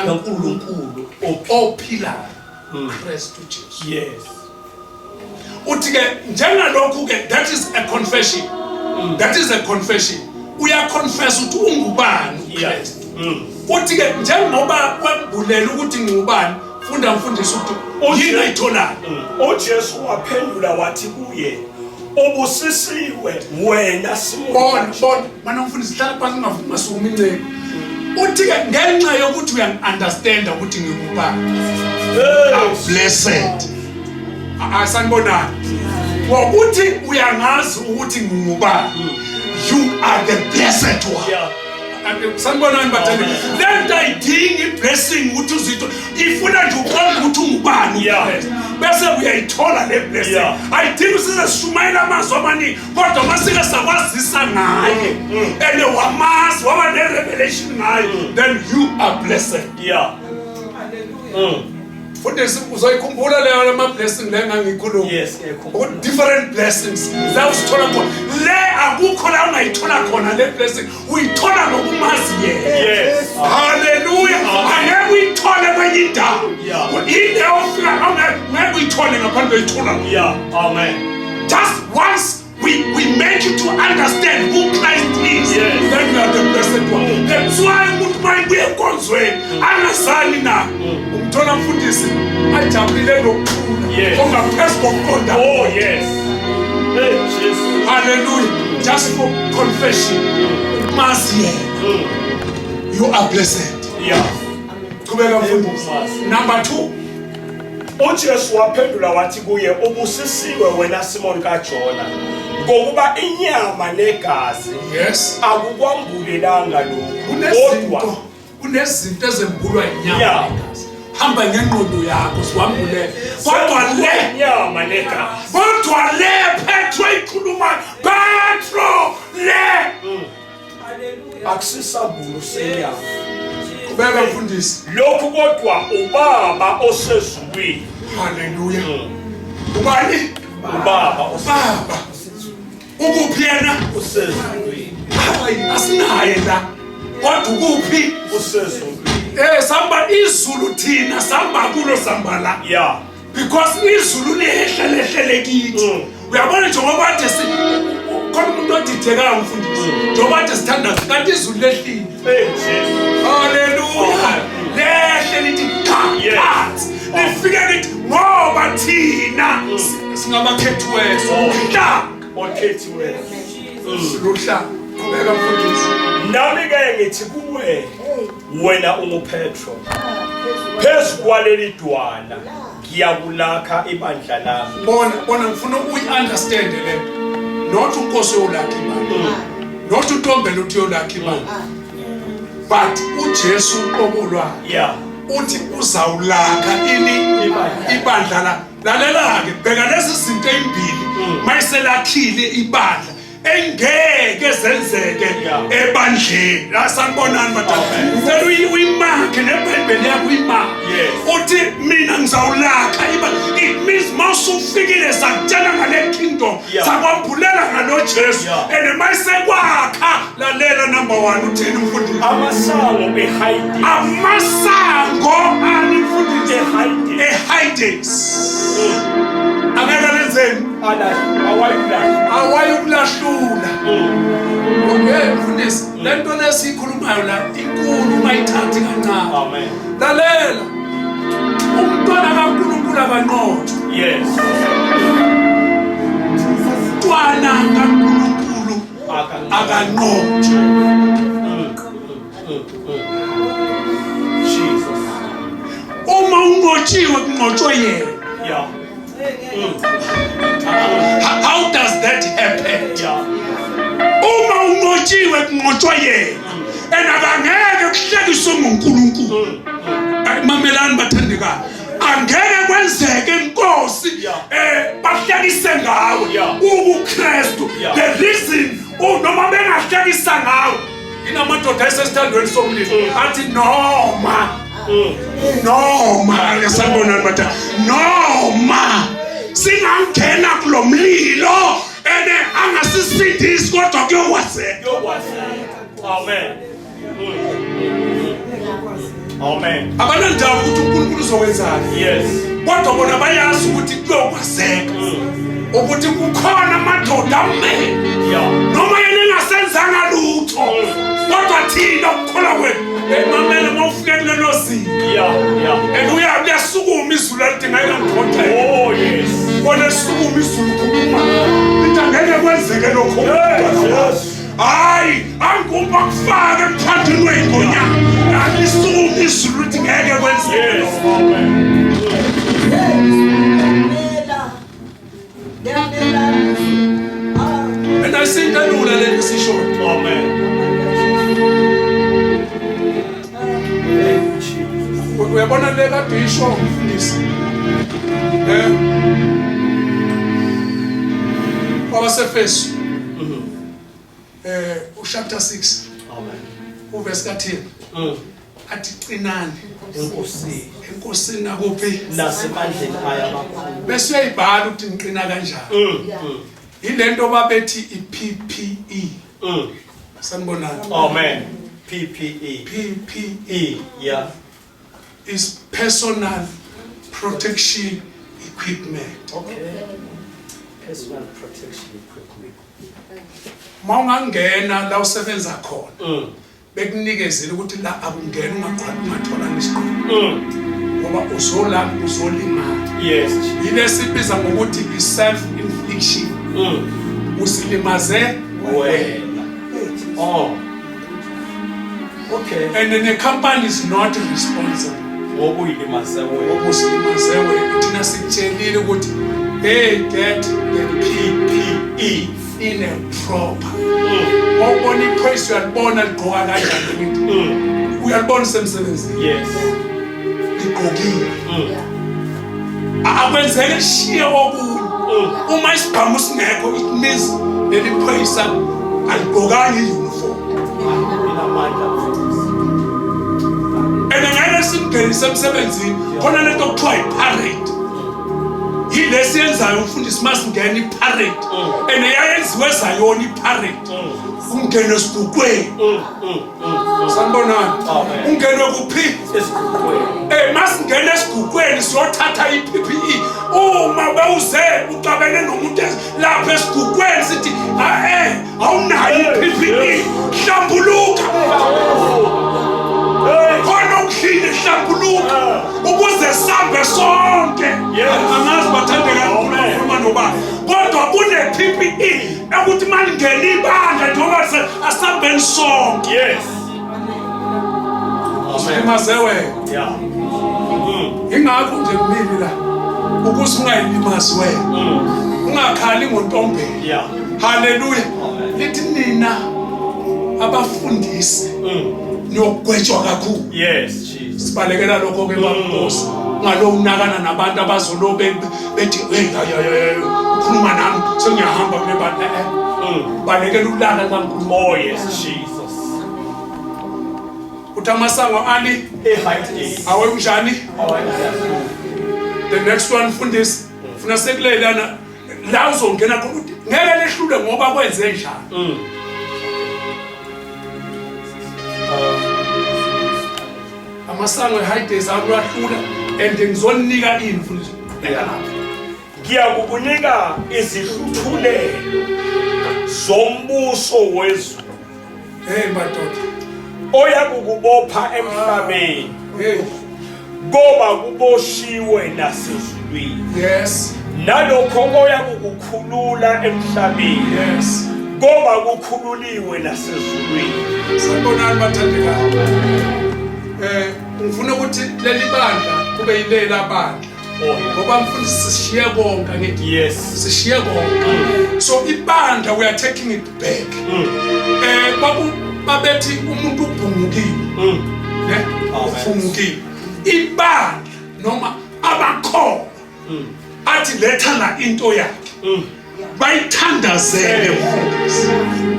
kaNkulunkulu ophilayo Kristu Jesu. Yes. Uthi ke njengalokhu ke that is a confession. That is a confession. Uya confess ukuthi ungubani uKristu. Uthi ke njengoba kwambulela ukuthi ngubani funda mfundisi ukuthi yini ayitholana. uJesu waphendula wathi kuye ubusisiwe wena Simon. Bona mana mfundisi hlala phansi ngavuma suma inceke. Uthi ke ngenxa yokuthi uyangiunderstand ukuthi ngikubani. Blessed. Asanibonani. Wokuthi uyangazi ukuthi ngubani. You are the blessed one. Yeah. Sanibonani bathandi. Lento ayidingi blessing ukuthi uzitho. Ifuna nje uqonda ukuthi ungubani. Bese uyayithola le blessing. Ayidingi size sishumayela amazwi amaningi kodwa masike sakwazisa ngaye. Ene wamazi waba ne revelation ngaye. Then you are blessed. Yeah. Futhi uzayikhumbula leyo lama blessing le ngangikhuluma. Yes, different blessings. La usithola khona. Le akukho la ungayithola khona le blessing. Uyithola ngokumazi yena. Yes. Hallelujah. Angeke uyithole kwenye indawo. Ile ofika ngeke uyithole ngaphandle uyithola. Yeah. Amen. Just once we make you to understand who Christ is, then we are the blessed one. That's why umuntu mayibuye enkonzweni angazali na umthola mfundisi ajabulile lokukhula ongaphezu kokuqonda. Oh yes. Hey Jesus. Hallelujah. Just for confession. Mazi yena. You are blessed. Yeah. Kubeka mfundisi. Number 2. uJesu waphendula wathi kuye ubusisiwe wena Simon kaJona ngokuba inyama negazi akukwambulelanga lokho kodwa kunezinto ezembulwa inyama negazi hamba ngengqondo yakho sikwambule kodwa le nyama negazi kodwa le Petro ikhuluma Petro le akusisambulo senyama kubeka mfundisi lokhu kodwa ubaba osezulwini. Hallelujah. Ubani? Ubaba ukuphi yena usezulwini. Hayi asinaye la kodwa ukuphi usezulwini. Samba izulu thina samba kulo samba la. Yeah. Because izulu liyehlele kithi. Uyabona njengoba bathi khona umuntu odideka umfundisi. Njengoba bathi sithanda kanti izulu lehlile. Hallelujah. Lehle lithi phansi. Lifike lithi ngoba thina singabakhethiweyo. Okhethiweyo. Luhla kubeka mfundisi. Nami ke ngithi kuwe wena unguPetro. Phezu kwaleli dwala ngiyakulakha ibandla lami. Bona ngifuna uyi-understand le. Not unkosi yolakha ibandla. Not uNtombela uthi yolakha ibandla. But uJesu uqobolwayo uthi uzawulakha ibandla la. Lalela ke bheka lezi zinto ezimbili mayiselakhile ibandla engeke zenzeke ebandleni. La sanibonani bathanda. Ngicela uyimarke neBhayibheli yakho uyimarke. Uthi mina ngizawulakha ibandla. It means masufikile sakutshela ngale kingdom sakwambulela ngalo Jesu and mayisekwakha lalela number 1 uthini mfundisi amasango ehiding. Amasango anifundisi ehidings. Angeke lenzeni awayukulahlula. Okay mfundisi lento lesikhulumayo la inkulu mayithathi kancane. Amen. Lalela umntwana kaNkulunkulu abanqotho. Yes. Umntwana kaNkulunkulu akanqotho. Jesus. Uma unqotshiwe kunqotshwe yena. Yeah. How does that happen? Uma unqotshiwe kunqotshwe yena. Akangeke kuhlekiswe ngoNkulunkulu. Mamelani bathandekayo. Angeke kwenzeke inkosi bahlekise ngawe ubuKristu. The reason noma bengahlekisa ngawe inamadoda esesithandweni somlilo athi noma yasabona bathi noma singangena kulomlilo ene angasisindisi kodwa kuyokwazeka. Amen. Amen. abanandaba ukuthi uNkulunkulu uzowenzani. Yes. Kodwa bona bayazi ukuthi kuyokwazeka ukuthi kukhona amadoda amele noma yena engasenzanga lutho kodwa thina ukukholwa kwethu emamele mawufike kulelo zinga uyasukuma izulu alidingeka ngikhonta. Oh yes. Bona sukuma izulu khuluma lithi angeke kwenzeke lokho. Hayi angikuba kufake emthandweni wey'ngonyama alisukuma izulu lithi ngeke kwenzeke lokho. And I say that Lord, let me see short. Amen. Uyabona le kade isho umfundisi wabaseFeso chapter 6 uverse ka-10 athi qinani enkosini nakuphi nasemandleni aya amakhulu. bese uyayibhala ukuthi ngiqina kanjani. Yilento babethi i-PPE. Sanibonani. Amen. PPE. PPE. Yeah. Is personal protection equipment. Okay. Personal protection equipment. Mawungangena la usebenza khona. Bekunikezele ukuthi la akungena ungathola nisiqo. Ngoba uzolimala. Yes. Yile sibiza ngokuthi i-self infliction. Usilimaze wena. Oh. Okay. And then the company is not responsible. Ngokuyilimaze wena. Ngokusilimaze wena. Thina sikutshelile ukuthi hey, get the PPE in a proper. Mawubona iphesi uyalibona ligqoka kanjani. Uyalibona semsebenzini. Yes. Ligqokile. Akwenzeke shiye okunye. Uma isibhamu singekho it means leli phesa aligqokanga i-uniform. And ngeke simngenise emsebenzini khona lento okuthiwa i-parade. Yile siyenzayo umfundisi masingena i-parade and yayenziwe zayona i-parade. Ungene esigukweni. Sanibonani. Ungene kuphi? Esigukweni. Masingena esigukweni siyothatha i-PPE. Uma bewuze ucabene nomuntu lapha esigukweni sithi awunayo i-PPE hlambuluka. Khona ukuhlile hlambuluka ukuze sambe sonke. Angazi bathandeka ukukhuluma noba kodwa kune PPE ukuthi malingena ibandla njengoba asambeni sonke. Yes. Usilimaze wena. Yeah. Ingakho nje kumili la ukuze ungayilimazi wena. Ungakhali ngontombeni. Yeah. Hallelujah. Lithi nina abafundisi niyogwetshwa kakhulu. Yes, Jesus. Sibalekela lokho ke baMnkosi. Ngalo unakana nabantu abazolobe bethi hey ukhuluma nami sengiyahamba kule bantu balekela ulaka kaNkulunkulu. Oh yes, Jesus. Utamasango ali Ehayidesi. awe unjani? Awayenzani. The next one mfundisi ufuna sekulelana la uzongena khona ukuthi ngeke lehlule ngoba kwenze njani. Amasango ehayidesi awahlula and ngizonika imfundisi. Ngiyakukunika izihluthulelo zombuso wezulu. Hey madoda. Oyakukubopha emhlabeni. Hey. Ngoba kuboshiwe nasezulwini. Yes. Nalokho oyakukukhulula emhlabeni. Yes. Ngoba kukhululiwe nasezulwini. Sanibonani bathandekayo. Ngifuna ukuthi leli bandla kube yilela bandla. Ngoba mfundisi sishiye konke ngithi Yes. sishiye konke. So ibandla we are taking it back. Babethi umuntu ubhungukile. Ne? Ubhungukile. Ibandla noma abakhona. Athi letha la into yakhe. Bayithandazele mfundisi.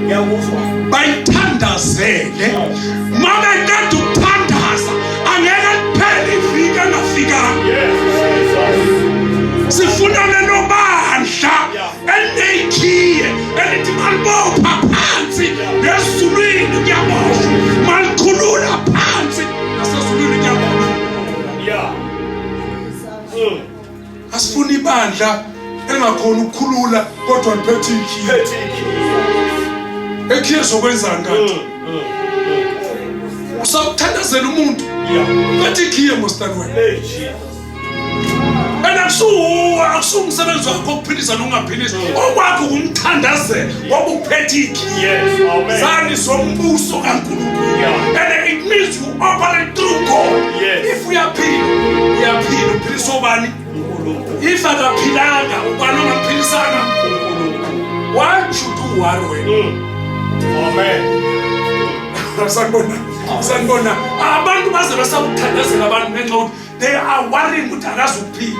Ngiyakuzwa. Bayithandazele. Mama ekade ukuthandaza angeke kuphele iviki engafikanga. Yes. Sifuna lelo bandla elinekhiye elithi malibopha phansi nezulwini kuyaboshwa malikhulula phansi elinamandla elingakhona ukukhulula kodwa liphethe ikhiye. Ekhiye zokwenzani kanti? Usawuthandazela umuntu. Phethe ikhiye mostani wena. Akusumsebenzi wakho ukuphilisa nokungaphilisa. Okwakho ukumthandazela ngoba uphethe ikhiye. Zani sombuso kaNkulunkulu. And it means you operate through God. If uyaphila uphilisa obani? If akaphilanga ubani ongaphilisana? Why should you worry? Amen. Sanibona abantu baze basawuthandazela abantu ngenxa ukuthi they are worrying ukuthi akazukuphila.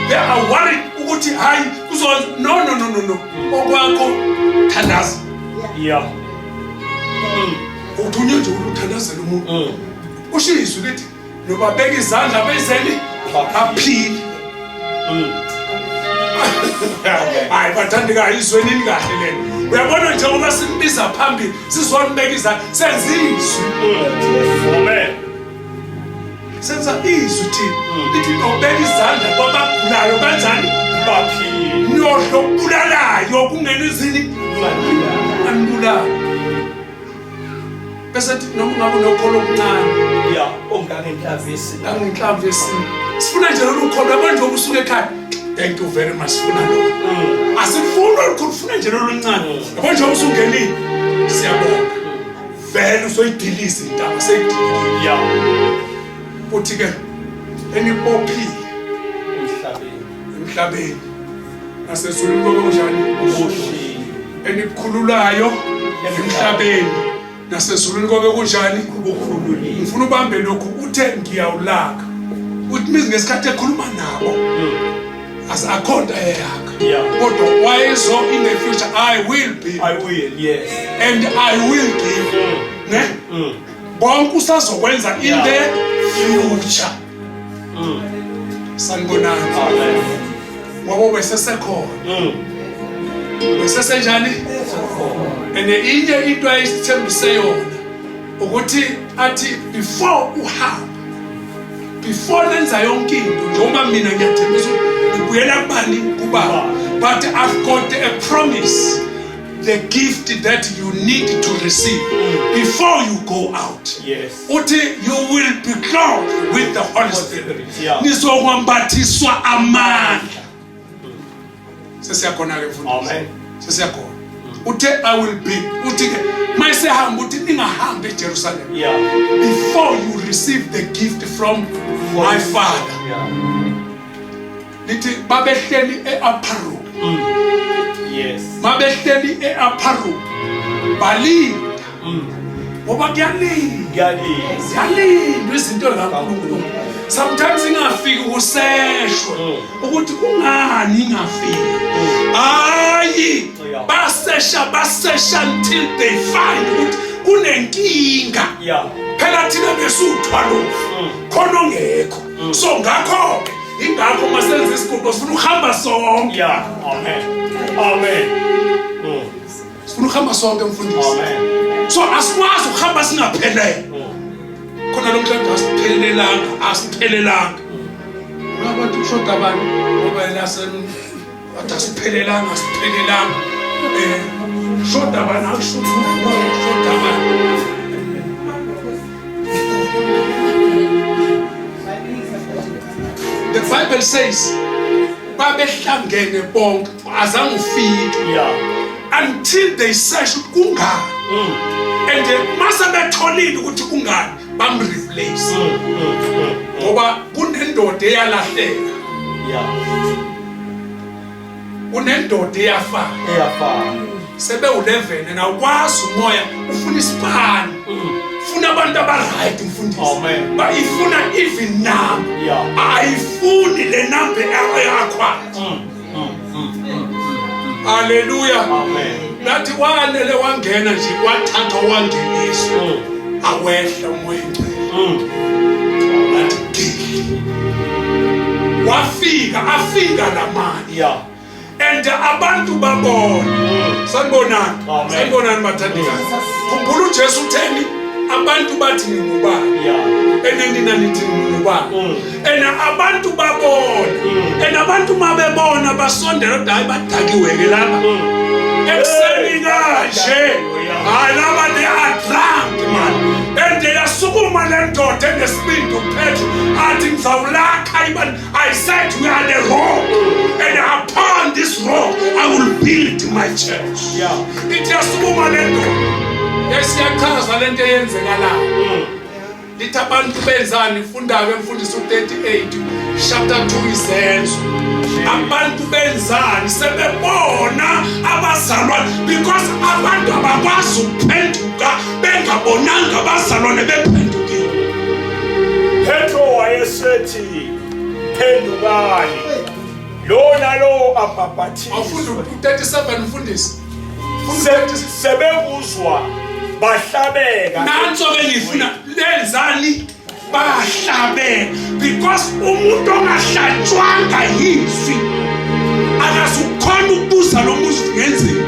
They are worried ukuthi hayi kuzona. No. Okwakho thandaza. Uthunywe nje ukuthandazela umuntu. Ushizwe lithi noba beka izandla bezeni aphile. Hayi bathandikayo izwenini kahle lena. Uyabona nje ngoba simbiza phambili sizonibeka izandla senzizwe. Amen. Senza izwi thina. Lithi nobeka izandla kwabagulayo kanjani? Baphile. Nyohlo kubulalayo kungena izini anibulala. Bese noma ngabe nokholo okuncane. Ongangenhlamvu yesini. Angenhlamvu yesini. Sifuna nje lokukholo abantu obusuka ekhaya. Thank you very much sifuna lokho. Asifuna ukufuna nje loluncane. Yabo nje usungenile. Siyabonga. Vele usoyidiliza intaba seyidilile. Uthi ke enipophile emhlabeni nasezulwini konke kunjani ubushile. Enikhululayo emhlabeni nasezulwini konke kunjani ukukhululile. Ngifuna ubambe lokhu uthe ngiyawulaka. Uthi mizi ngesikhathi ekhuluma nabo. As a conta kodwa wayezo in the future I will, yes, and I will give. Ne? Bonke usazokwenza in the future. Sanibonani. Amen. Ngoba besesekhona. Besesenjani? And inye into ayisithembise yona ukuthi athi before uhamba, before lenza yonke into njengoba mina ngiyathembisa ubuyela kubani kubaba, but I've got a promise, the gift that you need to receive before you go out. Yes. Uthi you will be clothed with the Holy Spirit. Nizokwambathiswa amandla. Sesiyakhona ke mfundisi. Amen. Sesiyakhona. Uthe I will be. Uthi ke mayisehamba uthi ningahambi eJerusalem. Before you receive the gift from my Father. Lithi babehleli eUpper Room. Yes. Babehleli eUpper Room. Balinda. Ngoba kuyalinda izinto zikaNkulunkulu. Sometimes ingafiki ukuseshwa ukuthi kungani ingafiki. Hayi basesha until they find ukuthi kunenkinga. Phela thina besuthwalo khona ongekho. So ngakho ingakho masenze isigubho sifuna ukuhamba sonke. Amen. Sifuna ukuhamba sonke mfundisi. Amen. So asikwazi ukuhamba singaphelele. Khona lo mhlanje asiphelelanga. Ngabantu kushoda abantu ngoba elasen atasiphelelanga. Shoda abantu akushoda abantu. The Bible says babehlangene bonke azange ufike until they search kungani. And mase betholile ukuthi kungani bamreplace. Ngoba kunendoda eyalahleka. Unendoda eyafa. Sebe u11 na ukwazi umoya ufuna isipani. Funa abantu abaright mfundisi. Amen. Ba ifuna even number. Ayifuni le number yakho. Hallelujah. Amen. Nathi wanele wangena nje wathatha wangeniswa. Awehla umoya ingcwele. Afika lamani. And abantu babona. Sanibonani. Sanibonani bathandikazi. Khumbula uJesu utheni abantu bathi ngubani enenina nithi ngubani abantu babona abantu mabebona basondela hayi badakiwe ke lapha ekseni kanje hayi laba they are drunk man and they asukuma lendoda enesibindi uPetro athi ngizawulakha ibani I said we are the rock and upon this rock I will build my church ithi asukuma lendoda esiyachaza lento eyenzeka la lithi abantu benzani ifundaba emfundisi u38 chapter 2 izenzo abantu benzani sebebona abazalwane because abantu abakwazi ukuphenduka bengabonanga abazalwane bephendukile. Petro wayesethi phendukani lona lo abhabhathisa awufunda u37 mfundisi sebebuzwa bahlabeka nanso bengifuna lenzani bahlabeka because umuntu ongahlatshwanga yizwi akasukhona ukubuza lo muzi ngenzeni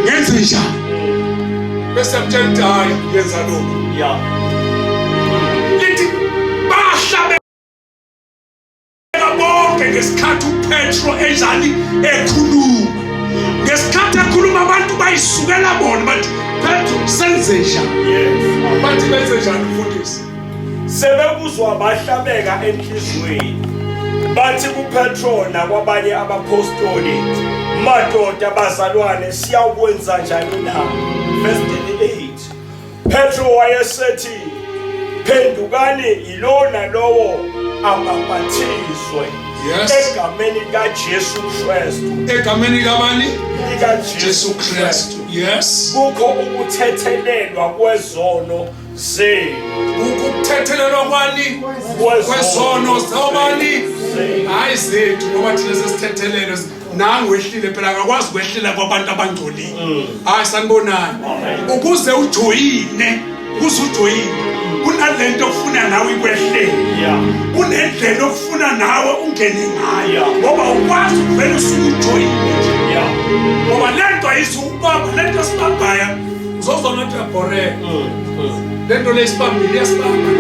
ngenze njani bese mtshela hayi yenza lokho lithi bahlabeka bonke ngesikhathi uPetro enjani ekhuluma ngesikhathi ekhuluma abantu bayisukela bona bathi Petro senze njani bathi benze njani mfundisi sebebuzwa bahlabeka enhlizweni bathi kuPetro nakwabanye abapostoli madoda bazalwane siyakwenza njani na verse 8 Petro wayesethi phendukani ilona lowo ababhathizwe egameni kaJesu Kristu egameni kabani kaJesu Kristu yes kukho ukuthethelelwa kwezono zenu ukuthethelelwa kwani kwezono zabani hayi zethu ngoba thina sesithethelelwe nangu wehlile phela akakwazi kwehlela kwabantu abangcolile hayi sanibonani ukuze ujoyine kunalento okufuna nawe ikwehlele kunendlela okufuna nawe ungene ngayo ngoba ukwazi ukuvela usujoyine ngoba lento ayisukubamba lento sibambaya uzozona ukuthi abhore lento lesibambile yasibamba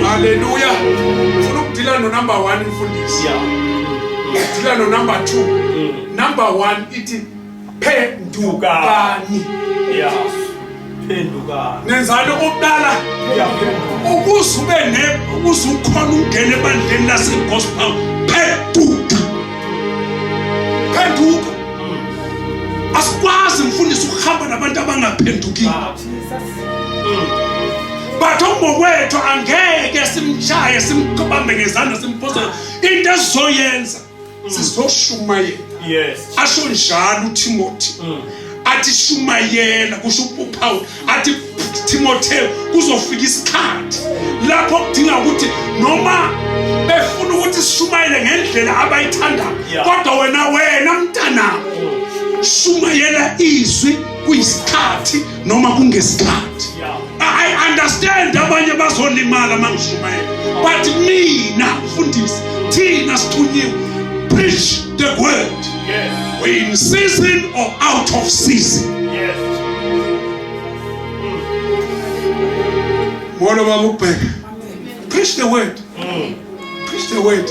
haleluya ufuna ukudila no number 1 mfundisi udila no number 2 number 1 ithi phendukani phendukani nenzalo okudala ukuzukhona ungene ebandleni lasegospel phenduka asikwazi mfundisi ukuhamba nabantu abangaphendukile batho ngokwethu angeke simchaye simqabambe ngezandla simphoza into esizoyenza sizoshumayela asho njalo uTimothy athi shumayela kusho uPaul athi Timotheo kuzofika isikhathi lapho kudinga ukuthi noma befuna ukuthi sishumayele ngendlela abayithandayo kodwa wena mntana shumayela izwi kuyisikhathi noma kungesikhathi I understand abanye bazolimala mangishumayela but mina mfundisi thina sithunyiwe preach the word we in season or out of season Mwana baba ubheka preach the word preach the word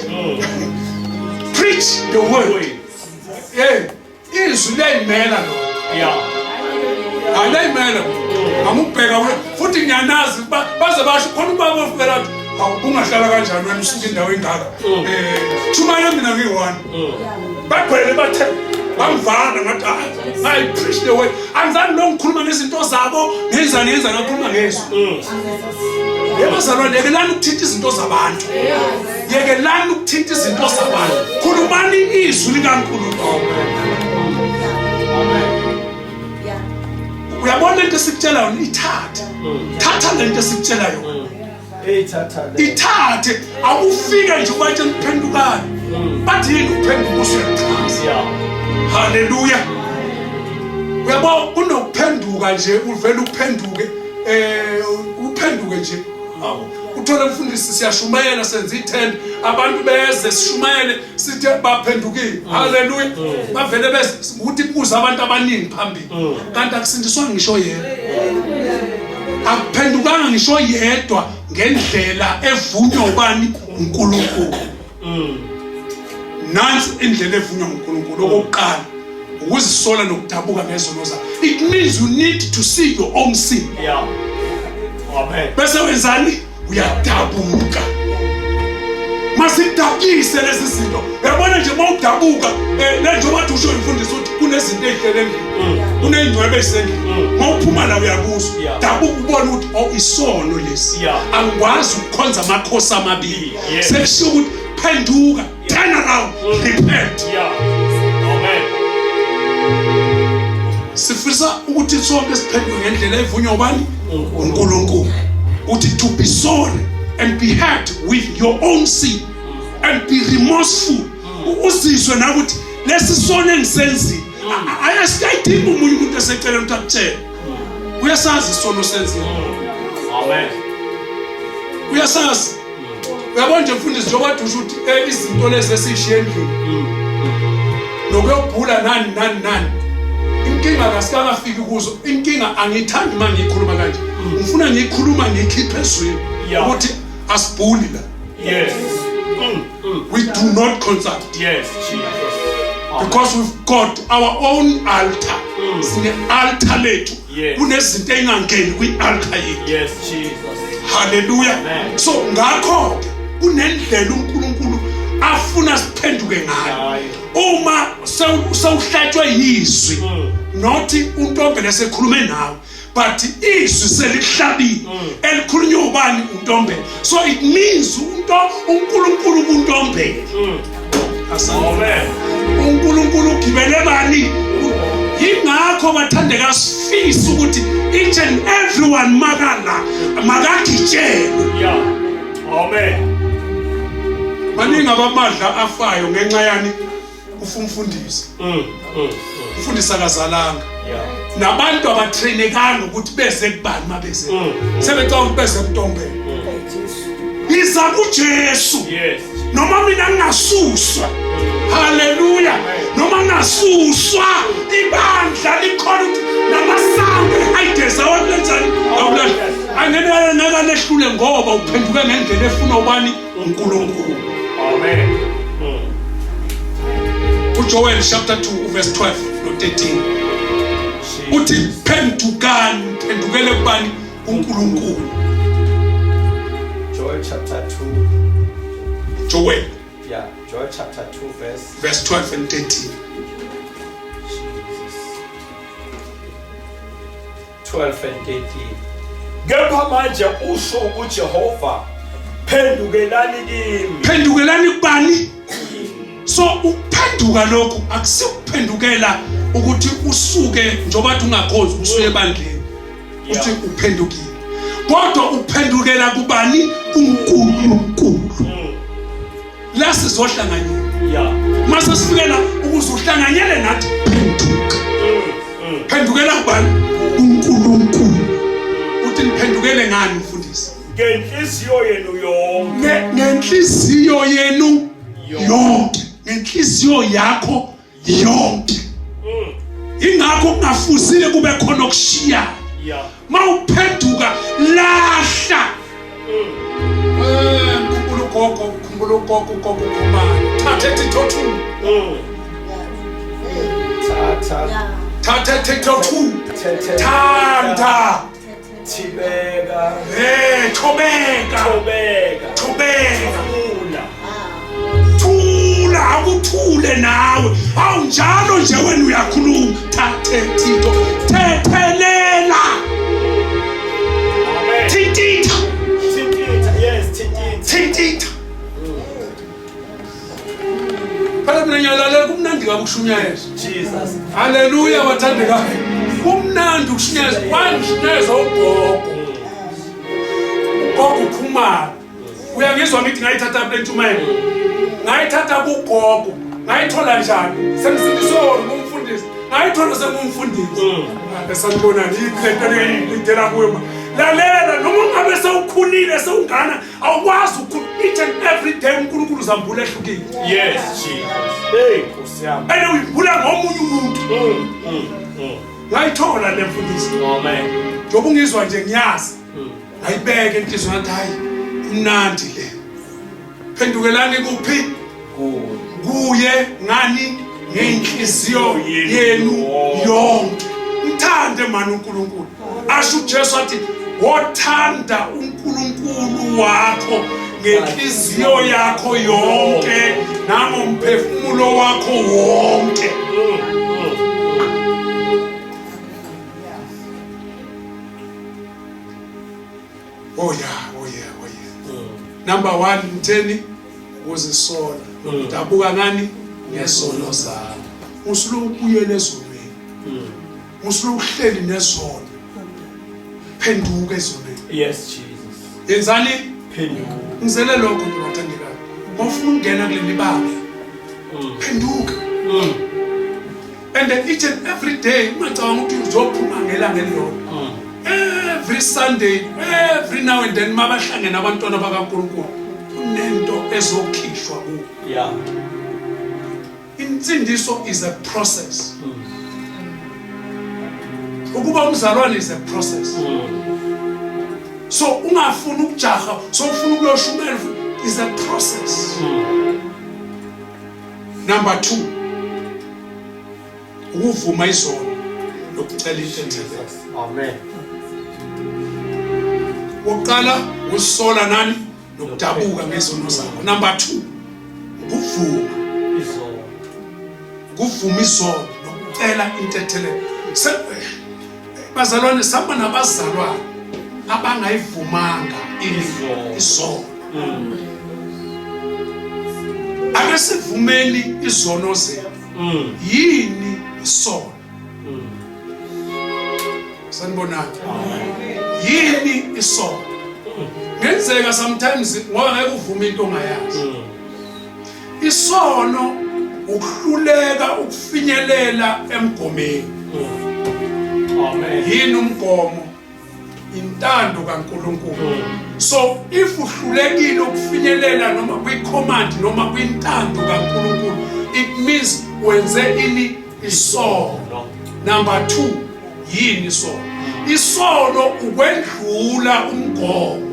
preach the word izwi lemela lo alayimela amubheka futhi ngiyanazi baze basho khona ubaba ofela ungahlala kanjani wena usuke indawo engaka thumana mina ngi1 bagwele bathe bamvana ngathi I preach the word anzani lo ngikhuluma ngezinto zabo ngenza ngakhuluma ngezo yebazalwane yekelani ukuthinta izinto zabantu yekelani ukuthinta izinto zabantu khulumani izwi likaNkulunkulu uyabona into esikutshela yona ithatha lento esikutshela yona ithathe awufike nje kwathi uphendukani bathi yini uphenduka usuyachaza haleluya uyabona kunokuphenduka nje uvela uphenduke nje uthola umfundisi siyashumayela senza ithenda abantu beze sishumayele sithi baphendukile haleluya bavele bese ukuthi kuza abantu abaningi phambili kanti akusindiswa ngisho yena akaphendukanga ngisho yedwa ngendlela evunywa ubani uNkulunkulu. Nansi indlela evunywa uNkulunkulu okokuqala ukuzisola nokudabuka ngezono zakho. It means you need to see your own sin. Yeah. Amen. Bese wenzani? Uyadabuka. Masidabukise lezi zinto. Uyabona nje mawudabuka njengoba usho imfundiso ukuthi kunezinto ezihlele endlini. Kuneyingcwebe esendlini. Mawuphuma la uyabuzwa. Dabuka ubone ukuthi isono lesi. Angikwazi ukukhonza amakhosi amabili. Sekusho ukuthi phenduka, turn around, repent. Yeah. Amen. Sifisa ukuthi sonke siphenduke ngendlela evunywa ubani uNkulunkulu. Uthi to be sorry and be hurt with your own sin and be remorseful. Uzizwe na ukuthi lesi sono engisenzile ayasayidinga umunye umuntu esecela ukuthi akutshele. Uyasazi isono senzile. Amen. Uyasazi. Uyabona nje mfundisi njengoba usho ukuthi izinto lezi esishiye endlini. Nokuyobhula nani. Inkinga kasikafiki kuzo. Inkinga angithandi mangikhuluma kanje. Ngifuna ngikhuluma ngikhiphe ezweni ukuthi asibhuli la. Yes. We do not consult. Yes, Jesus. Because we've got our own altar. Sine altar lethu. Kunezinto engangeni kwi-altar yethu. Yes, Jesus. Hallelujah. So ngakho kunendlela uNkulunkulu afuna siphenduke ngayo. Uma sewuhlatshwe yizwi nothi untombe lesekhulume nawe but izwi selihlabile elikhulunywa ubani untombe. So it means uNkulunkulu kuntombe. Amen. uNkulunkulu ugibele bani? Yingakho bathandeka sifisa ukuthi each and everyone makagitshelwe. Yeah. Amen. Baningi abamadla afayo ngenxa yani ufumfundisi. Ufundisa akazalanga. Yeah. Nabantu abatrainekanga ukuthi bese kubani mabese. Sebecanga ukuthi bese kuNtombela. Iza kuJesu. Yes. Noma mina ngingasuswa. Hallelujah. Noma ngasuswa ibandla likhona ukuthi namasango ayigeza wakulenzani. Angene nakalehlule ngoba uphenduke ngendlela efuna ubani uNkulunkulu. Amen. Joel chapter 2 verse 12 no 13. Uthi phendukele kubani uNkulunkulu. Joel chapter 2. Joel. Yeah, Joel chapter 2 verse 12 and 13. Jesus. 12 and 13. Kepha manje usho uJehova, phendukelani kimi. Phendukelani kubani? So ukuphenduka lokhu akusiphendukela ukuthi usuke njoba bathi ungakhozi usuye ebandleni uthi uphendukile. Kodwa uphendukela kubani? uNkulunkulu. La sizohlanganyela. Yeah. Mase sifikela ukuze uhlanganyele nathi phenduka. Phendukela kubani? uNkulunkulu. Uthi niphendukele ngani mfundisi? Ngenhliziyo yenu yonke. Ngenhliziyo yenu yonke. Ngenhliziyo yakho yonke. Ingakho kungafuzile kube khona okushiya. Yeah. Mawuphenduka lahla. Khumbula ugogo khumana. Thatha ithothu. Thatha ithothu. Thanda. Thibeka. Thobeka. Thula akuthule nawe. Awunjalo nje wena uyakhuluma. Thathe thito. Thethelela. Amen. Thintitha. Yes, Thintitha. Phela mina ngiyalalela kumnandi kabi ukushunyayeza. Jesus. Hallelujah wathandeka. Kumnandi ukushunyayeza. Wanshunyayeza ugogo. Ugogo uphuma. Uyangizwa ngithi ngayithatha le ntshumayelo. Ngayithatha kugogo. Ngayithola njani? Semsindiswe ngumfundisi. Ngayithola sengumfundisi. Esanibona lento ngidela kuwe. Lalela noma ungabe sewukhulile sewungana awukwazi each and every day uNkulunkulu uzambula ehlukile. Yes, Jesus. Hey, Nkosi yami. Ene uyibula ngomunye umuntu. Ngayithola le mfundisi. Amen. Njoba ungizwa nje ngiyazi. ayibeke inhliziyo yakhe hayi imnandi le phendukelani kuphi kuye ngani ngenhliziyo yenu yonke mthande manje uNkulunkulu asho uJesu athi wothanda uNkulunkulu wakho ngenhliziyo yakho yonke nangomphefumulo wakho wonke. Oh yeah. Number 1 mtheni uzisola udabuka ngani ngezono zakho usulo ubuyele ezonweni usulo uhleli nezono phenduka ezonweni. Yes Jesus. Yenzani Phenduka ngizele lokho nje bathandekayo ngofuna ukungena kuleli banga phenduka and each and every day ungacabanga ukuthi uzophuma ngelanga elilodwa. Every Sunday, every now and then mabahlangene abantwana bakaNkulunkulu kunento ezokhishwa kubo. Yeah. Insindiso is a process. Ukuba umzalwane is a process. So ungafuna ukujaha, so ufuna ukuyoshumela is a process. Number 2, ukuvuma izono nokucela intethelelo. Amen. Wokuqala usola nani nokudabuka ngezono zakho. Number 2, ukuvuma Izono. Ukuvuma izono nokucela intethelelo. Bazalwane samba nabazalwane abangayivumanga izono. Ake sivumeni izono zethu. Yini isono? Sanibonani? Yini isono? Ngenzeka sometimes ngoba ngeke uvume into ongayazi. Isono ukuhluleka ukufinyelela emgomeni. Amen. Yini umgomo? Intando kaNkulunkulu. So if uhlulekile ukufinyelela noma kwi-command noma kwintando kaNkulunkulu, it means wenze ini isono. Number 2, yini isono? Isono ukwendlula umgomo.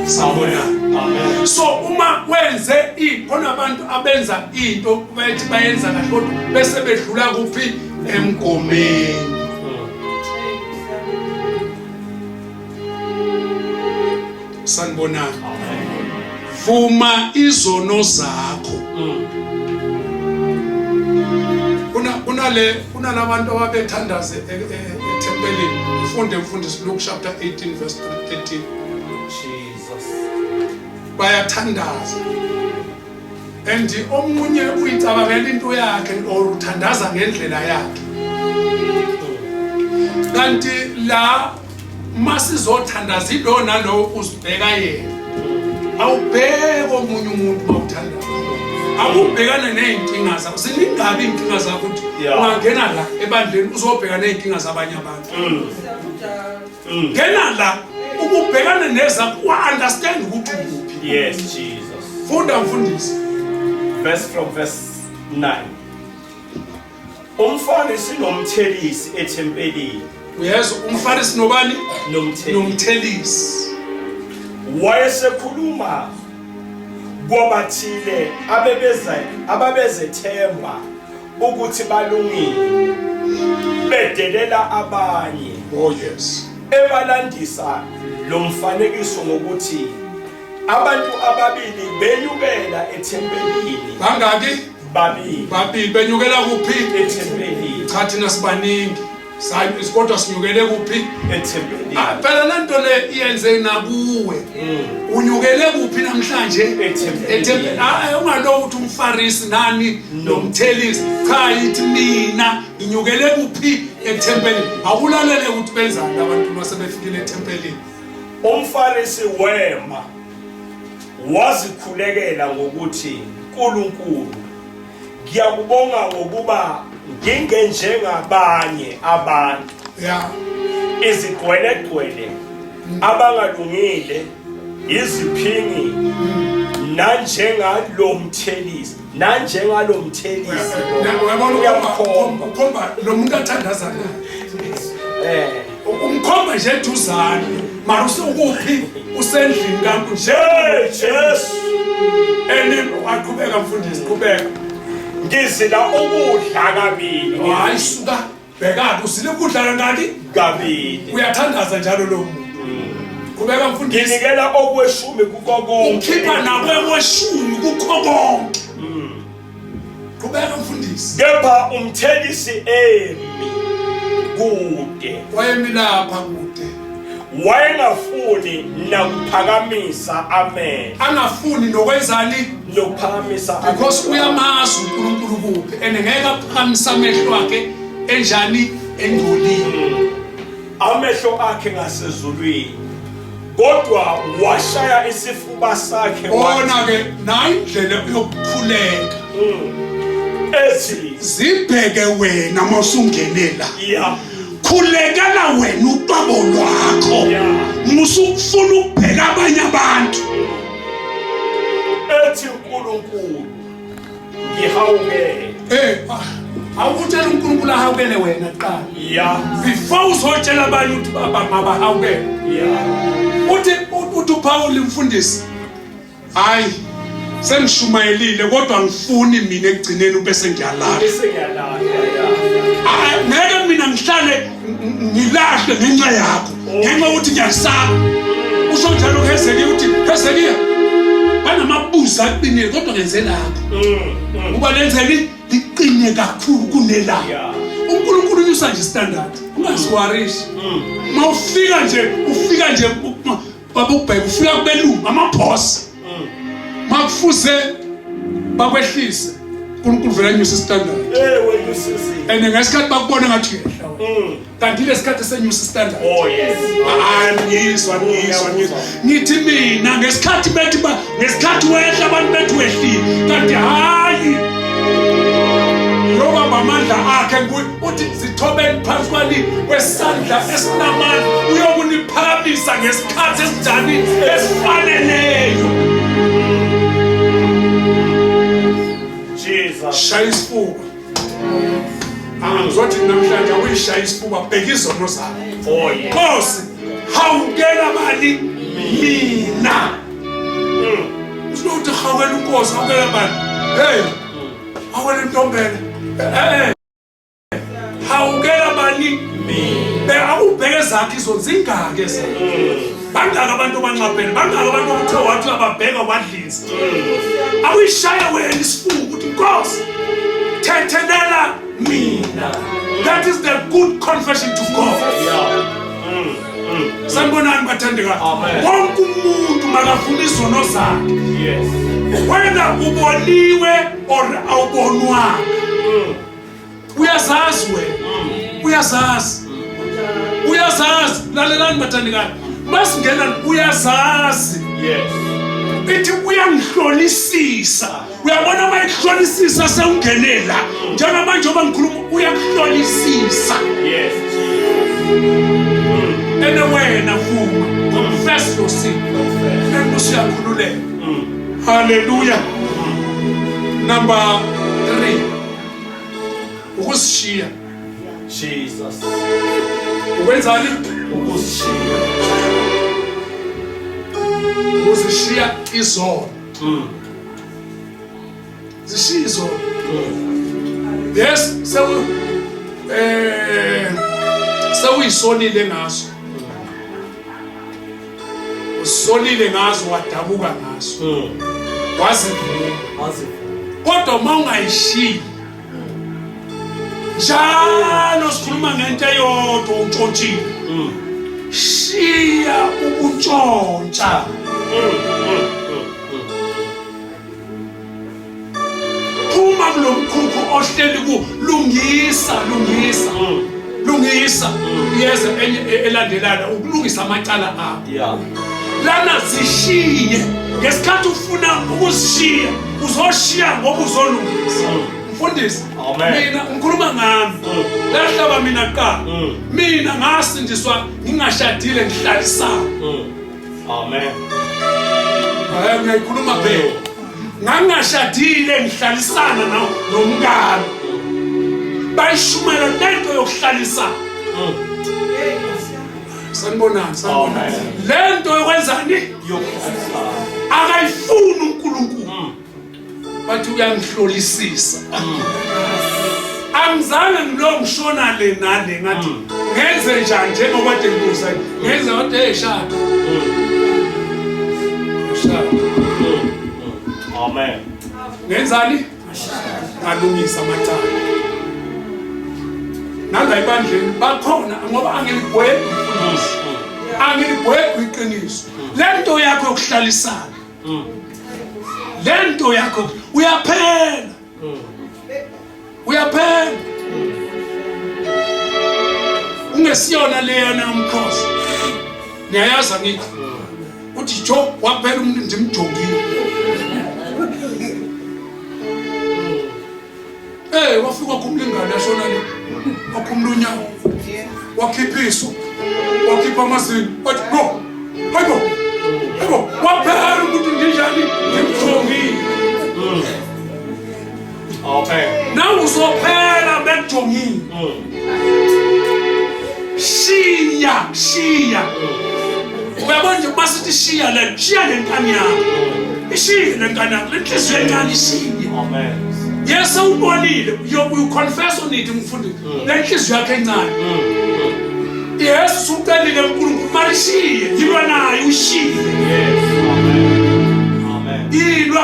Sabona. Amen. So uma wenze khona abantu abenza into bathi bayenza kahle kodwa bese bedlula kuphi emgomeni. Sanibonani? Vuma izono zakho. Kuna labantu ababethandaze eTempelini. Ufunde mfundisi Luke chapter 18 verse 13. Jesus. Bayathandaza. And omunye uyicabangela into yakhe or uthandaza ngendlela yakhe. Kanti la masizothandaza ilo nalo uzibheka yena. Awubheka omunye umuntu mawuthandaza. Awubhekana nezinkinga zakho. Siningabi inkinga zakho ukuthi ungangena la ebandleni uzobhekana nezinkinga zabanye abantu. Ngena la ukubhekana nezakho understand ukuthi ukuphi. Yes Jesus. Funda mfundisi. From verse 9. Umfarisi nomthelisi eTempelini. Uyezwa umfarisi nobani? Nomthelisi. Wayesekhuluma kwabathile ababezethemba ukuthi balungile bedelela abanye. Oh yes. Ebalandisa lo mfanekiso ngokuthi abantu ababili benyukela eTempelini. Bangaki? Babili benyukela kuphi? eTempelini. Cha thina sibaningi. Kodwa sinyukele kuphi? eTempelini. Phela lento le iyenze nakuwe. Unyukele kuphi namhlanje? eTempelini. Ungalo ukuthi umfarisi nani nomthelisi. Cha yithi mina nginyukele kuphi eTempelini. Akulalele ukuthi benzani abantu masebefikile eTempelini. Umfarisi wema wazikhulekela ngokuthi uNkulunkulu ngiyakubonga ngokuba ngingenjengabanye abantu. Yeah. Izigcwelegcwele abangalungile iziphingi nanjengalo mthelisi Ukhomba lo muntu athandaza naye. Umkhomba nje eduzane mara usukuphi usendlini kaNkulunkulu Jesu aqhubeka mfundisi qhubeka ngizila ukudla kabili hayi suka bheka usile ukudla kangaki kabili uyathandaza njalo lo muntu qhubeka mfundisi nginikela okweshumi kuko konke ukhipha nakweshumi kukho konke qhubeka mfundisi kepha umthelisi emi kude wayemilapha kude wayengafuni nakuphakamisa amehlo angafuni nokwenzani nokuphakamisa because uyamazi uNkulunkulu kuphi ngeke aphakamisa amehlo akhe enjani engcolile amehlo akhe ngasezulwini kodwa washaya isifuba sakhe bona ke nayi indlela yokukhuleka ethi zibheke wena mosungenela ya khulekela wena uqabo lwakho musukufuna ukubheka abanye abantu ethi uNkulunkulu ngihawukele awutshela uNkulunkulu ahawukele wena qala ya before uzotshela abanye ukuthi mabahawukele ya uthi uPaul umfundisi hayi sengishumayelile kodwa ngifuni mina ekugcineni ubese ngiyalala bese ngiyalala ngeke mina ngihlale ngilahle ngenxa yakho ngenxa ukuthi ngiyasaba usho njalo Hezekiya uthi Hezekiya banamabuza aqinile kodwa ngenze lakho uba lenzeni liqine kakhulu kunelakho uNkulunkulu unyusa nje standard ungasiwarishi mawufika nje babubheka ufika kubelungu amaboss makufuze bakwehlise uNkulunkulu vele anyusa standard wenyusisi and ngesikhathi bakubona ngathi kanti lesikhathi senyusa standard oh yes ngizwa ngithi mina ngesikhathi bethi ngesikhathi wehla abantu bethi wehlile kanti hayi loba amandla akhe uthi zithobeni phansi kwesandla esinamandla uyokuniphakamisa ngesikhathi esinjani esifaneleyo Jesus shaya isifuba ngizothi namhlanje uyishaya isifuba bheka izono zakho oh yes Nkosi hawukela bani mina uzothi hawukela uNkosi hawukela bani hey hawukela intombela hawukela bani mina awubheke zakhe izo zingake ezakho bangaka abantu abanqaphela bangaka abantu okuthe wathi ababheka wadlisa awuyishaya wena isifuba ukuthi Nkosi thethelela mina that is the good confession to God sanibonani bathandeka wonke umuntu makafuna izono zakhe yes wena uboniwe or awubonwa uyazazi wena uyazazi lalelani bathandeka masingena uyazazi yes ithi uyangihlolisisa uyabona mayihlolisisa sewungenela njengamanje oba ngikhuluma uyakuhlolisisa yes ene wena vuma confess your sin then usiyakhululeka hallelujah number 3 ukushiya Jesus ukwenzani uzishiya izono zishiya izono yes sewuyisonile ngazo usonile ngazo wadabuka ngazo wazivuma kodwa uma ungayishiyi njalo sikhuluma ngento eyodwa utshontshile shiya ukuntshontsha phuma kulomkhukhu ohleli ku lungisa yeza enye elandelana ukulungisa amacala akho lana zishiye ngesikhathi ufuna ukuzishiya uzoshiya ngoba uzolungisa mfundisi mina ngikhuluma ngami lahlaba mina qala mina ngasindiswa ngingashadile ngihlalisana amen hayi ngiyakhuluma phela ngangashadile ngihlalisana nomngane bayishumela lento yokuhlalisana Sanibonani, sanibonani. Amen. Lento yokwenzani? Akayifuni uNkulunkulu. Bathi uyangihlolisisa. Angizange ngilongishona le nale ngathi ngenze njani njengoba kade ngibuza. Ngenze wathi eshaka. Amen. Ngenzani? Ngalungisa amacala. Nanga ibandleni bakhona ngoba angilibhwebi umfundisi. Angilibhwebi iqiniso. Lento yakho yokuhlalisana. Lento yakho uyaphela. Uyaphela. Ungesiyona leyona umkhosi. Niyayaza ngithi uthi jo waphela umuntu ndimjongile. Wafika kumlingana shona le. Wakumlunya. Wakhiphiso. Wakhipha amazinyo. Wathi no. Hayibo. Hayibo. Waphela umuntu ndinjani ndimjongile. Amen. Nawu uzophela bekujongile. Shiya. Uyabona nje masithi shiya le nkani yakho. Ishiye le nkani yakho. Lenhliziyo encane ishiye. Amen. Yes, ubonile. You confess on it mfundisi. Lenhliziyo yakho encane. Yes, uqalile uNkulunkulu marishiye. Yilwa naye ushiye. Yes. Amen. Yilwa.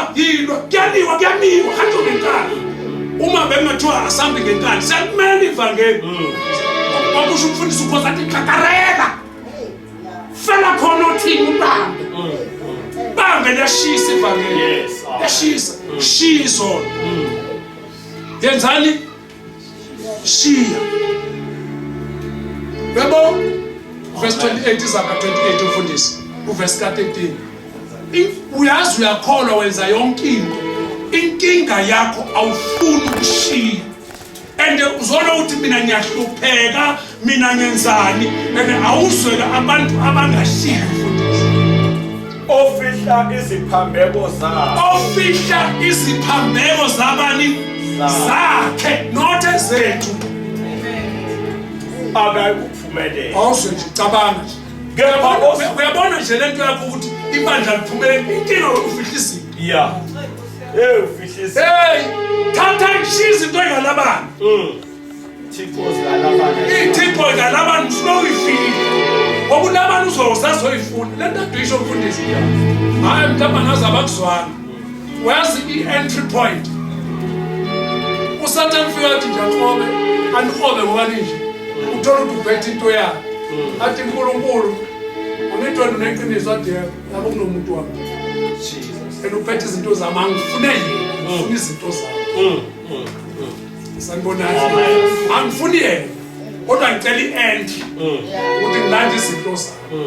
Kuyaniwa. Kanti ngenkani. Uma bengathiwa asambe ngenkani, siyakumela ivangeli. Wakusho umfundisi ukhoza athi kakareka. Fela khona uthini ubambe. Bambe leshisa ivangeli. Yes. Leshisa. Shizo. Yenzani? Shiya. Yebo. Verse 28 izaka 28 umfundisi. Uverse 13. Uyazi uyakholwa wenza yonke into. Inkinga yakho awufuni ukushiya. And uzona uthi mina ngiyahlupheka, mina ngenzani, and awuzwela abantu abangashiya mfundisi. Ofihla iziphambeko zabani? Zakhe, not ezethu. Akayikuphumelela. Awuzwe nje cabanga nje. Uyabona nje lento yakho ukuthi ibandla liphumelele. Inkinga yokufihla izinto. Yeah. Ufihla. Hey, thatha ishizi into engalabani. Ithixo engalabani slow ifile. Okulabani uzosazoyifuna. Lento adisho mfundisi. Hayi mhlawumbe ngaze abakuzwana. Wazi i-entry point. Usathane ufika athi ngiyaxobe, andikhobe ngoba nje. Uthola ukuthi ubhethe into yakhe. Athi uNkulunkulu, unethondo neqiniso ade yabo kunomuntu wami. Jesus. Ubhethe izinto zami angifune yena, ngifuna izinto zami. Sanibonani. Angifuni yena. Kodwa ngicela i-entry. Ukuthi ngilande izinto zami.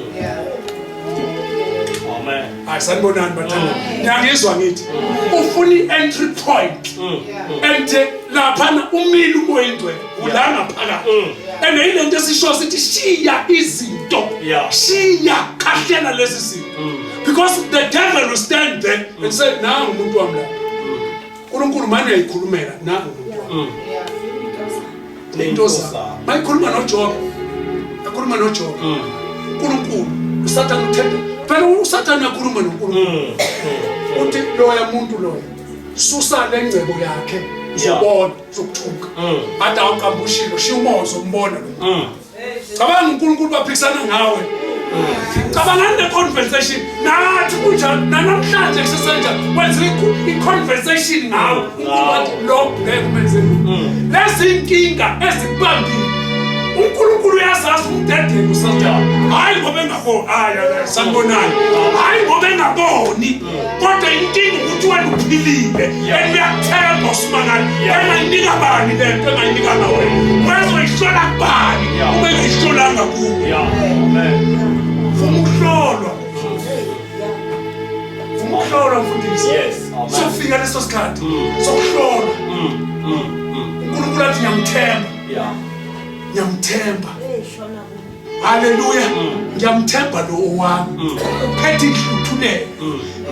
Amen. Sanibonani bathanda. Ngiyangizwa ngithi ufuna i-entry point. And laphana umili umoyindwe ulanga phakathi. And yilento esisho sithi shiya izinto. Shiya khahlela lezi zinto. Because the devil will stand there and say nangu umuntu wami la. uNkulunkulu manje ayikhulumela nangu umuntu. Lento za. Mayikhuluma noJob. Akhuluma noJob. uNkulunkulu uSathane uthenda. Phela uSathane akhuluma noNkulunkulu. Uthi loya muntu loya susa lengcebo yakhe uzobona uzokuthuka. Ade awuqambushilo shiya umozo umbona lo. Cabanga uNkulunkulu baphikisana ngawe. Cabanga ne conversation nathi kunjani namhlanje kusesenza wenza i-conversation ngawe ukuthi lo ngeke umenze. Lezi inkinga ezikubambile uNkulunkulu uyazazi umdedelo uSathane. Hayi ngoba engaboni sanibonani. Hayi ngoba engaboni kodwa inkinga ukuthi wena uphilile eniyathemba uSimangani. Engayinika bani lento engayinika nawe. Wezoyihlola kubani uma engayihlolanga kuwe. Amen. Umuhlolwa mfundisi. Yes. Amen. Sofika leso sikhathi sokuhlolwa. uNkulunkulu athi ngiyamthemba. Ngiyamthemba. Haleluya. Ngiyamthemba lo owami. Phethe ihluthulele.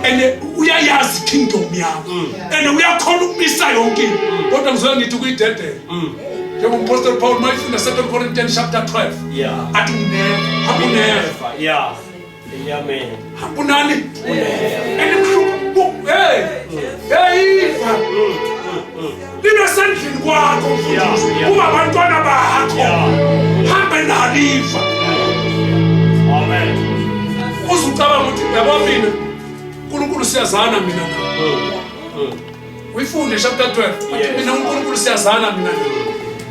And uyayazi kingdom yakho. And uyakhona ukumisa yonke. Kodwa ngizoya ngithi kuyidedela. Apostle Paul mayifunda 2 Corinthians chapter 12. Yeah. Athi never. Yeah. Amen. Hakunani? Hey, lina sendlini kwakho mfundisi kuba abantwana bakho hambe nalifa. Amen. Uzucabanga ukuthi yabo mina uNkulunkulu siyazana mina nawe. Uyifunde chapter 12. Athi mina uNkulunkulu siyazana mina nawe.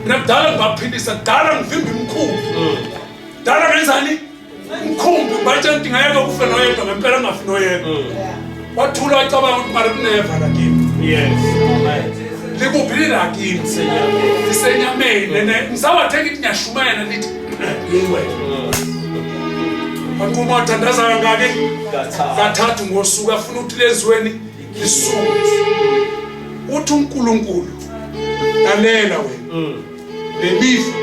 Mina kudala ngibaphilisa, kudala ngivimba imkhulu. Kudala ngenzani? Umkhumbi bathi ngingayeka ukufa noyedwa ngempela ngafi noyedwa. Wathula wacabanga ukuthi mara kuneva la kimi. Yes. Amen. Likuphi la kimi? Sisenyameni. Ngisawathenga ukuthi ngiyashumela lithi yiwe. Bakuma wathandaza kangaki? Kathathu ngosuku afuna ukuthi lezweni lisuku. Uthi uNkulunkulu lalela wena. Lelifa.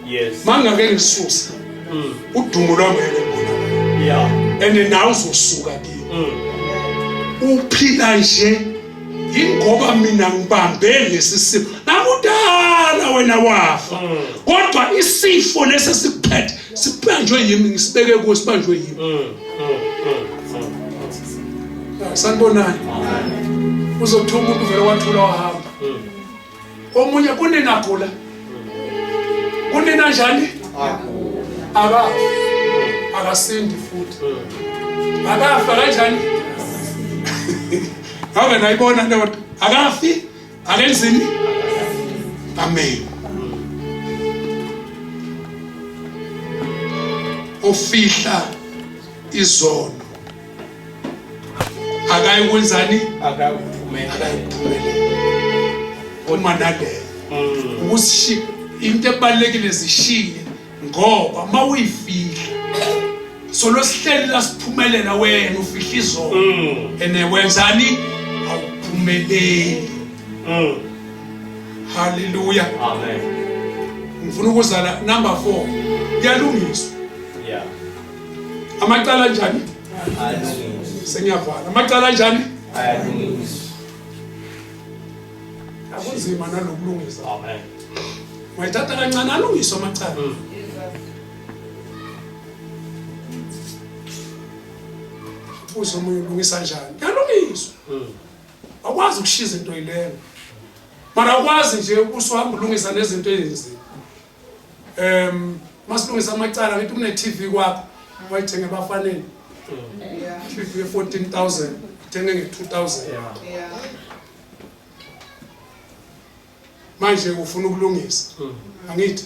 Yes. Mangake ngisuse. Udumo lwami ngeke Yeah. ene nawe uzosuka kimi. Uphila nje ingoba mina ngibambe lesisifo. Nakudala wena wafa. Kodwa isifo lesi sikuphethe sibanjwe yimi ngisibeke kuwo sibanjwe yimi. Sanibonani. Uzothuma umuntu vele wathula wahamba. Omunye kunina gula. Kunina njani? Akasindi futhi. Akafa kanjani? Ngabe nayibona ndoda. Akafi, akenzini? Amen. Ofihla izono. Akayikwenzani? Akayiphumelela. Uma nale. Usishi into ebalekile zishiye ngoba mawuyifihla so losihleli lasiphumelela wena ufihla izono ene wenzani awuphumeleli. Hallelujah. Amen. Ngifuna ukuzala number 4 kuyalungiswa. Yeah. Amacala kanjani? Ayalungiswa. Sengiyavala. Amacala kanjani? Ayalungiswa. Akunzima nalokulungisa. Amen. Mayithatha kancane alungiswa amacala. Uzo umuntu ulungisa kanjani? Kuyalungiswa. Akwazi ukushiza into yileyo. Mara akwazi nje usuhamba ulungisa nezinto ezenzile. Masilungisa amacala ngithi kune TV kwakho wayithenge bafanele. TV 14,000 thenge nge 2,000. Manje ufuna ukulungisa. Angithi?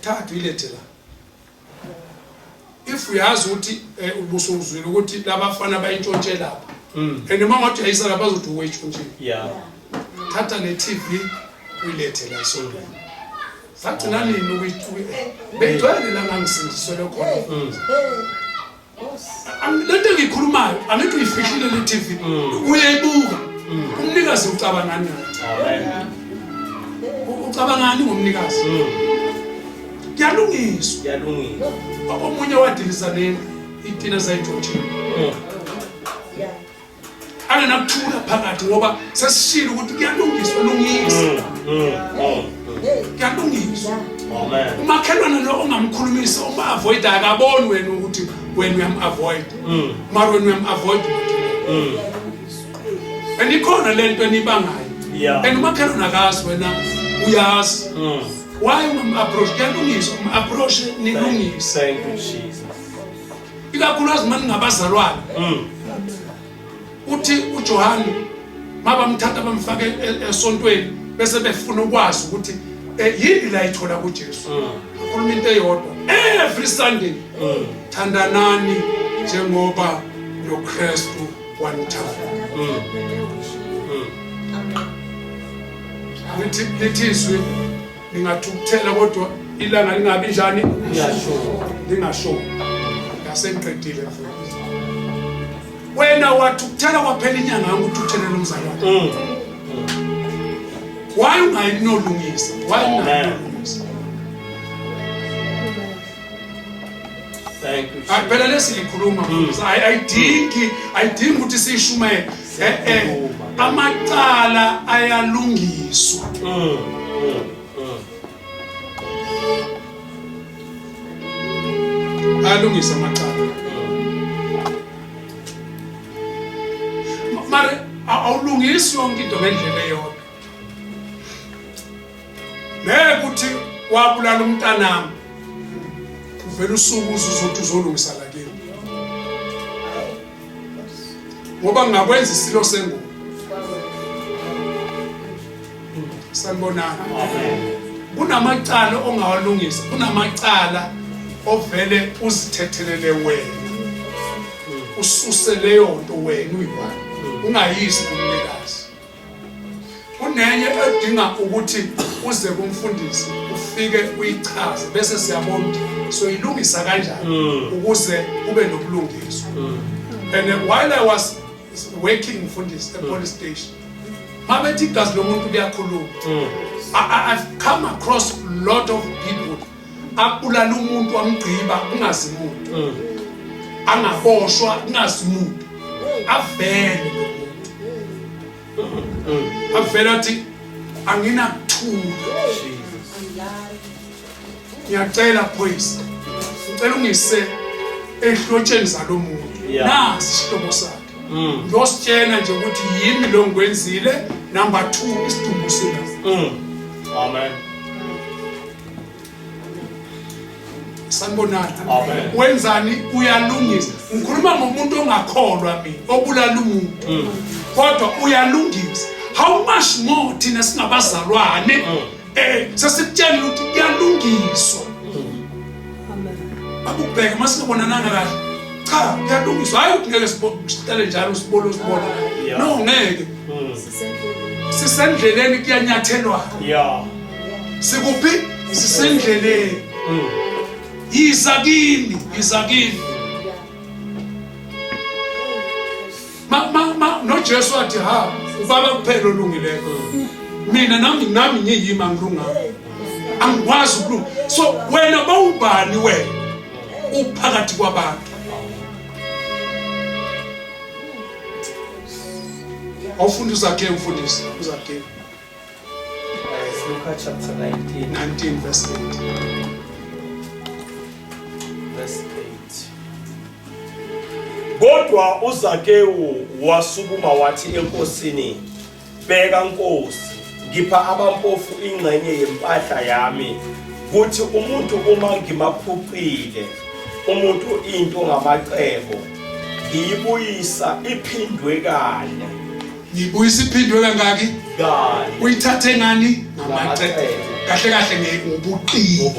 Thathu ilethe la. If uyazi ukuthi ubusuzwile ukuthi labafana bayintshontshe lapha. And mangathi ayisa lapha bazothi uwetshontshe. Yeah. Thatha le TV uyilethe la isondweni. Sathi nani ukuthi begcwele la ngangisindiswe lokho. Lento ngikhulumayo angithi uyifihlile le TV uyayibuka. Umnikazi ucabanga ngani? Amen. Ucabangani ngomnikazi? Kuyalungiswa. Kuyalungiswa. Omunye wadilisa le itina zayithothile. Anganakuthula phakathi ngoba sesishilo ukuthi kuyalungiswa lungisa. Kuyalungiswa. Amen. Umakhelwane lo ongamkhulumisa uma avoid akaboni wena ukuthi wena uyam avoid. Mara wena uyam avoid. Enikhona lento enibangayo. Yeah. And umakhelwane akazi wena uyazi. Why approach kuyalungiswa approach nilungisa. Thank you Jesus. Ikakhulukazi manje ngabazalwane. Uthi uJohani mabamthatha bamfake esontweni bese befuna ukwazi ukuthi yini la ithola kuJesu. Ukhuluma into eyodwa every Sunday. Thandanani njengoba noKristu wanithanda. Lithizwe lingathukuthela kodwa ilanga lingabi njani? Lingasho. Yasengiqedile mfowethu. Wena wathukuthela kwaphela inyanga ngokuthukuthela lomzalwane. Why ungayinolungisa? Why ungayinolungisa? Thank you. Phela lesiyikhuluma mfowethu. Ayidingi ukuthi siyishumele. Amacala ayalungiswa. uyalungisa amacala mara awulungisi yonke into ngendlela eyodwa nekuthi wabulala umntanami uvela usuku uzothi uzolungisa la kimi ngoba ngakwenza isilo sengubo sanibonana kunamacala ongawalungisa kunamacala ovele uzithethelele wena ususele yonto wena uyibani ungayisi kumnikazi kunenye edinga ukuthi uze kumfundisi ufike uyichaze bese siyabona so ilungisa kanjani ukuze ube nobulungiswa and while I was working mfundisi at police station mabethi igazi lomuntu liyakhuluma I've come across a lot of people abulala umuntu amgqiba ungazi umuntu angaboshwa ungazi umuntu avele avele athi anginakuthula ngiyacela please ngicela ungise ehlotsheni zalomuntu nasi isihlobo sakhe ngiyositshela nje ukuthi yimi lo ngikwenzile number 2 isidumbu sina amen sanibonana wenzani uyalungisa ngikhuluma ngomuntu ongakholwa mina obulala umuntu kodwa uyalungisa how much more thina singabazalwane sesikutshela ukuthi kuyalungiswa amen akubheke masingabonananga kahle cha kuyalungiswa hayi ukuthi ngeke sihlale njalo sibolo no ngeke sisendleleni kuyanyathelwa sikuphi sisendleleni izakini no Jesu athi ha ubaba kuphela olungileyo mina nami ngiyima ngilunga angikwazi ukulunga so wena bawubani wena uphakathi kwabantu awufunda uzakhe umfundisi uzakhe Luka chapter 19 verse 8 verse 8 Kodwa uZakewu wasukuma wathi enkosini bheka Nkosi ngipha abampofu ingxenye yempahla yami kuthi umuntu uma ngimaphuqile umuntu into ngamacebo ngiyibuyisa iphindwe kanye ngibuyisa iphindwe kangaki kanye uyithathe ngani ngamacebo kahle ngobuqili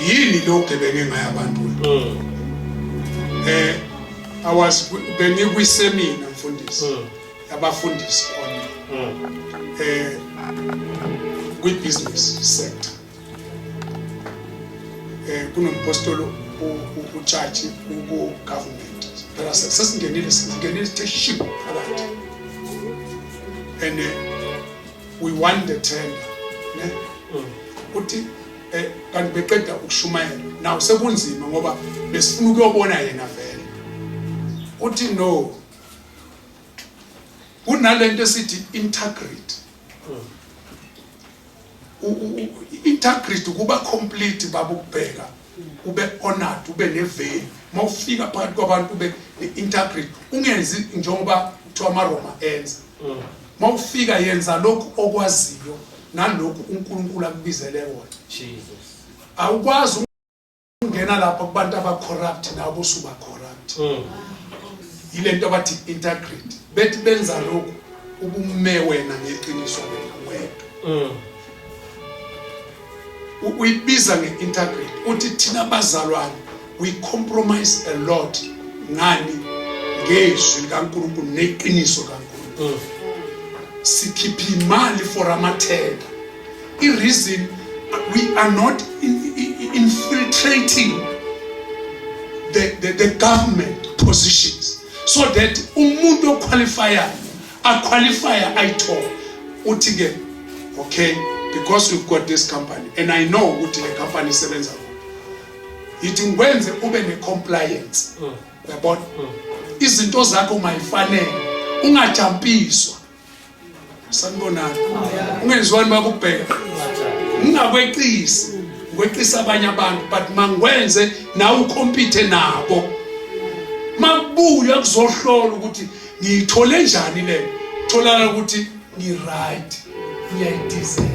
yini lo gebenge ngaye abantu bengikwisemina mfundisi abafundisi kwi-business sector kunompostolo uchachi ku-government phela sesingenile sithe ship phakathi and we won the tender ne uthi kanti beqeda ukushumayela now sekunzima ngoba besifuna ukuyobona yena vele uthi no kunalento esithi integrity integrity kuba complete babukubheka ube honored ube nevalue mawufika phakathi kwabantu ube integrity ungenzi njengoba kuthiwa amaroma enza mawufika yenza lokhu okwaziyo nalokhu uNkulunkulu akubizele wona Jesus awukwazi ungena lapha kubantu abacorrupt nabo suba corrupt ilento abathi integrity bethi benza lokhu ubume wena ngeqiniso wedwa uyibiza ngeintegrity uthi thina bazalwane we compromise a lot ngani ngezwi likaNkulunkulu neqiniso kaNkulunkulu sikhipha imali for amathenda reason we are not infiltrating the government positions so that umuntu oqualify ayithola uthi ke okay because we've got this company and I know ukuthi le company isebenza ithi ngwenze ube ne-compliance yabona izinto zakho mayifanele ungajampiswa sanibonana ungenzwani bakubheka ngingakweqisi weqisa abanye abantu, but mangwenze nawe ukompete nabo. Makubuya kuzohlola ukuthi ngiyithole njani le. Tholana ukuthi ngi right, ngiyayideserve.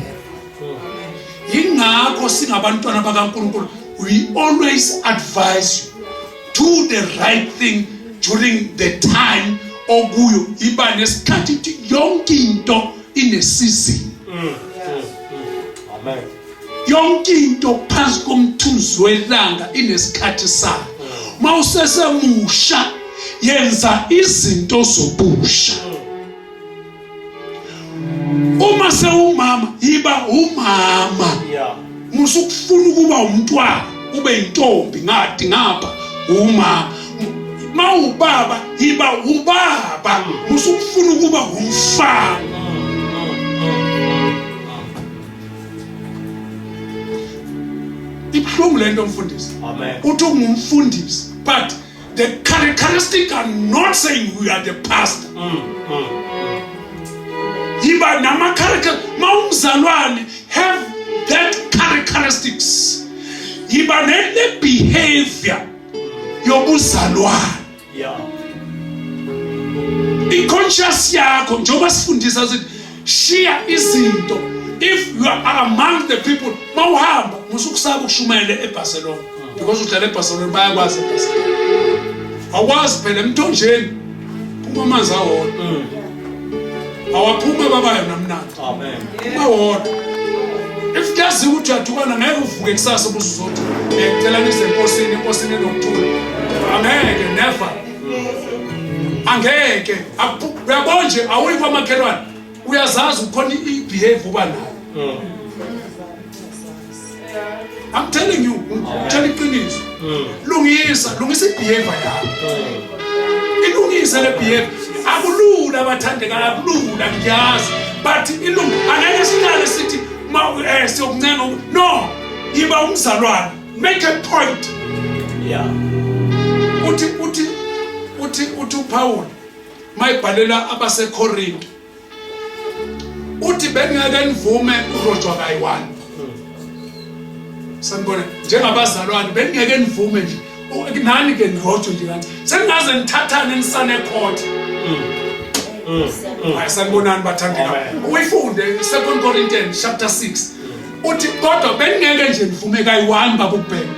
Yingakho singabantwana bakaNkulunkulu, we always advise you, do the right thing during the time okuyo. Iba nesikhathi ukuthi yonke into inesizini. Amen. Yonke into phansi komthunzi welanga inesikhathi sayo. Mawusesemusha yenza izinto zobusha. Uma sewumama yiba umama. Yeah. Musukufuna ukuba umntwana ube intombi ngathi ngapha umama. Mawubaba yiba ubaba. Musukufuna ukuba umfana. Ibhlungu lento mfundisi. Amen. Uthi ungumfundisi, but the characteristic are not saying we are the pastor. Yiba nama character, mawumzalwane have that characteristics. Yiba ne behavior yobuzalwane. Yeah. I-conscious yakho njengoba sifundisa sithi share izinto. If you are among the people, mawuhamba musukusaba ukushumele eBarcelona because udlala eBarcelona bayakwazi eBarcelona. Awazi phela emthonjeni phuma amanzi awodwa. Awaphuma babayo namnandi. Amen. Awodwa. If kuyazi ukuthi uyathukana ngeke uvuke kusasa ubuzothi ngicela nisenkosini inkosini enokuthula. Angeke never. Angeke. Uyabona nje awuyi kwamakhelwane. Uyazazi ukhona i-behave uba nayo. I'm telling you, tell iqiniso. Lungisa i-behavior yakho. Ilungise le behavior. Akulula abathandekayo, akulula ngiyazi. But angeke sihlale sithi siyokuncenga. No, yiba umzalwane. Make a point. Yeah. Uthi uPaul mayibhalela abaseKorinto. Uthi bengeke nivume urojwa kayi-1. Sanibona njengabazalwane bengeke nivume nje nani ke nirojwe nje kanti sengaze nithathane nisane ecourt. Sanibonani bathandekayo. Uyifunde 2 Corinthians chapter 6. Uthi kodwa bengeke nje nivume kayi-1 babukubheka.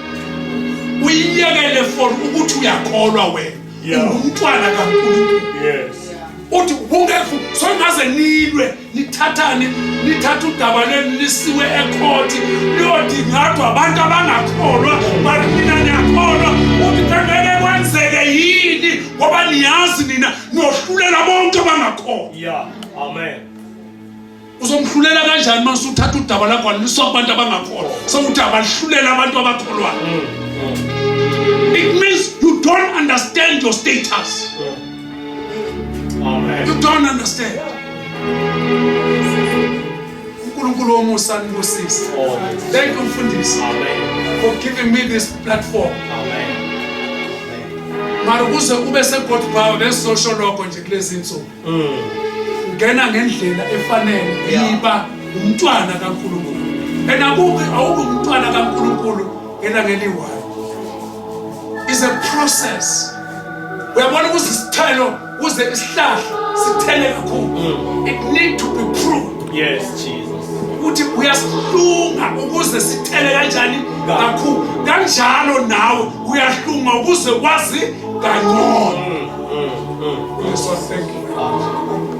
Uyiyekele for ukuthi uyakholwa wena. Ungumntwana kaNkulunkulu. Yes. Uthi ungefu songaze nilwe nithathane nithatha udaba lweni lisiwe ecourt liyodi ngadwa abantu abangakholwa bari mina ngiyakholwa uthi ngeke kwenzeke yini ngoba niyazi nina nohlulela bonke abangakholwa. Yeah. Amen. Uzomhlulela kanjani mase uthatha udaba lakho liswa kubantu abangakholwa sokuthi abahlulela abantu abakholwa. It means you don't understand your status. Amen. You don't understand. uNkulunkulu womusa nibusise. Thank you mfundisi. Amen. For giving me this platform. Amen. Mara kuze ube se-God power lesosho lokho nje kulezi insuku. Ngena ngendlela efanele yiba umntwana kaNkulunkulu. Enakuke awube umntwana kaNkulunkulu ngena ngeliwayo. It's a process. Uyabona ukuthi isithelo kuze isihlahla sithele kakhulu. It need to be pruned. Yes, Jesus. Uthi uyahlunga ukuze sithele kanjani kakhulu. Kanjalo nawe uyahlunga ukuze kwazi kangcono. Yes, thank you.